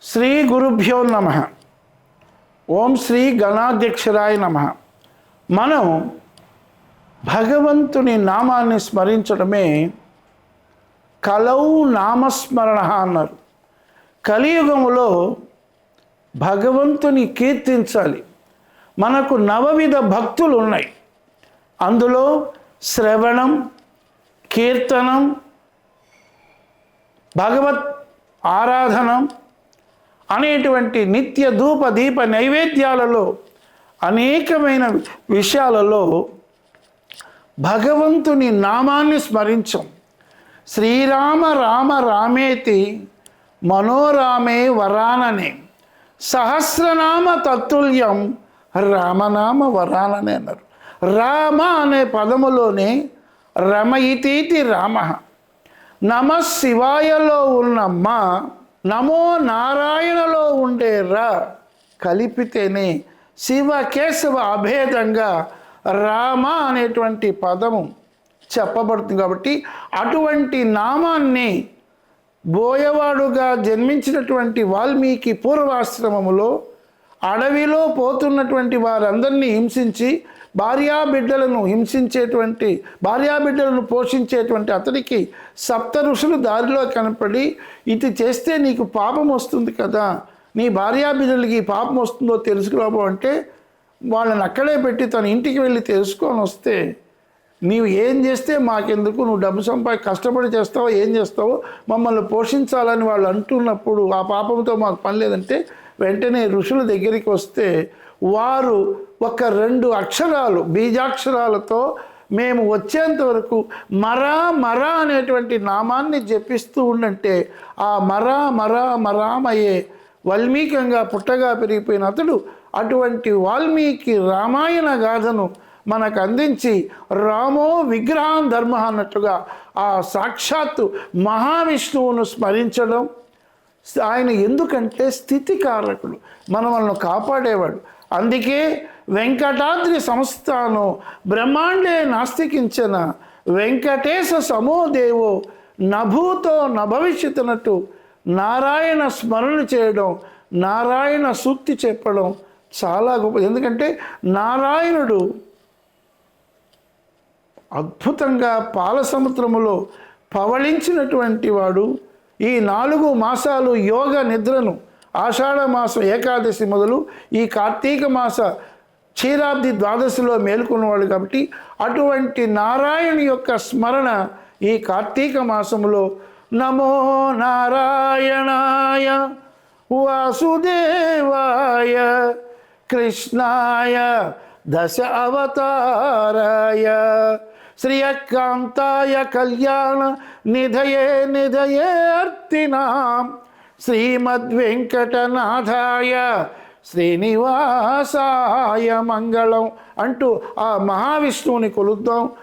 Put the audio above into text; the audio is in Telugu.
శ్రీ గురుభ్యో నమ. ఓం శ్రీ గణాధ్యక్షరాయ నమ. మనం భగవంతుని నామాన్ని స్మరించడమే కలౌ నామస్మరణ అన్నారు. కలియుగములో భగవంతుని కీర్తించాలి. మనకు నవవిధ భక్తులు ఉన్నాయి. అందులో శ్రవణం, కీర్తనం, భగవత్ ఆరాధనం అనేటువంటి నిత్య ధూప దీప నైవేద్యాలలో అనేకమైన విషయాలలో భగవంతుని నామాన్ని స్మరించం. శ్రీరామ రామ రామేతి మనోరామే వరాననే సహస్రనామ తత్తుల్యం రామనామ వరాననే అన్నారు. రామ అనే పదములోనే రమయితీతి రామ, నమ శివాయలో ఉన్న మా, నమో నారాయణలో ఉండే రా కలిపితేనే శివ కేశవ అభేదంగా రామ అనేటువంటి పదము చెప్పబడుతుంది. కాబట్టి అటువంటి నామాన్ని బోయవాడుగా జన్మించినటువంటి వాల్మీకి పూర్వాశ్రమములో అడవిలో పోతున్నటువంటి వారందరినీ హింసించి భార్యాబిడ్డలను పోషించేటువంటి అతడికి సప్త ఋషులు దారిలో కనపడి, ఇది చేస్తే నీకు పాపం వస్తుంది కదా, నీ భార్యాబిడ్డలకి పాపం వస్తుందో తెలుసుకురాబో అంటే వాళ్ళని అక్కడే పెట్టి తన ఇంటికి వెళ్ళి తెలుసుకొని వస్తే, నీవు ఏం చేస్తే మాకెందుకు, నువ్వు డబ్బు కష్టపడి చేస్తావో ఏం చేస్తావో, మమ్మల్ని పోషించాలని వాళ్ళు అంటున్నప్పుడు ఆ పాపంతో మాకు పని లేదంటే వెంటనే ఋషుల దగ్గరికి వస్తే వారు ఒక 2 అక్షరాలు బీజాక్షరాలతో మేము వచ్చేంత వరకు మరా మరా అనేటువంటి నామాన్ని జపిస్తూ ఉండంటే ఆ మరా మరా మరామయ్యే వాల్మీకంగా పుట్టగా పెరిగిపోయిన అతడు అటువంటి వాల్మీకి రామాయణ గాథను మనకు అందించి రామో విగ్రహం ధర్మ అన్నట్టుగా ఆ సాక్షాత్తు మహావిష్ణువును స్మరించడం. ఆయన ఎందుకంటే స్థితికారకుడు, మనల్ని కాపాడేవాడు. అందుకే వెంకటాద్రి సంస్థాను బ్రహ్మాండే నాస్తికించిన వెంకటేశ సమోదేవో నభూతో నభవిష్యత్తునట్టు నారాయణ స్మరణ చేయడం, నారాయణ సూక్తి చెప్పడం చాలా గొప్ప. ఎందుకంటే నారాయణుడు అద్భుతంగా పాల సముద్రములో పవళించినటువంటి వాడు. ఈ 4 మాసాలు యోగ నిద్రను ఆషాఢ మాసం ఏకాదశి మొదలు ఈ కార్తీక మాస క్షీరాబ్ది ద్వాదశిలో మేల్కొన్నవాడు. కాబట్టి అటువంటి నారాయణ యొక్క స్మరణ ఈ కార్తీక మాసములో నమో నారాయణాయ వాసుదేవాయ కృష్ణాయ దశ అవతారాయ శ్రియకాంతాయ కళ్యాణ నిధయే అర్తినాం శ్రీమద్వెంకటనాథాయ శ్రీనివాసాయ మంగళం అంటూ ఆ మహావిష్ణువుని కొలుద్దాం.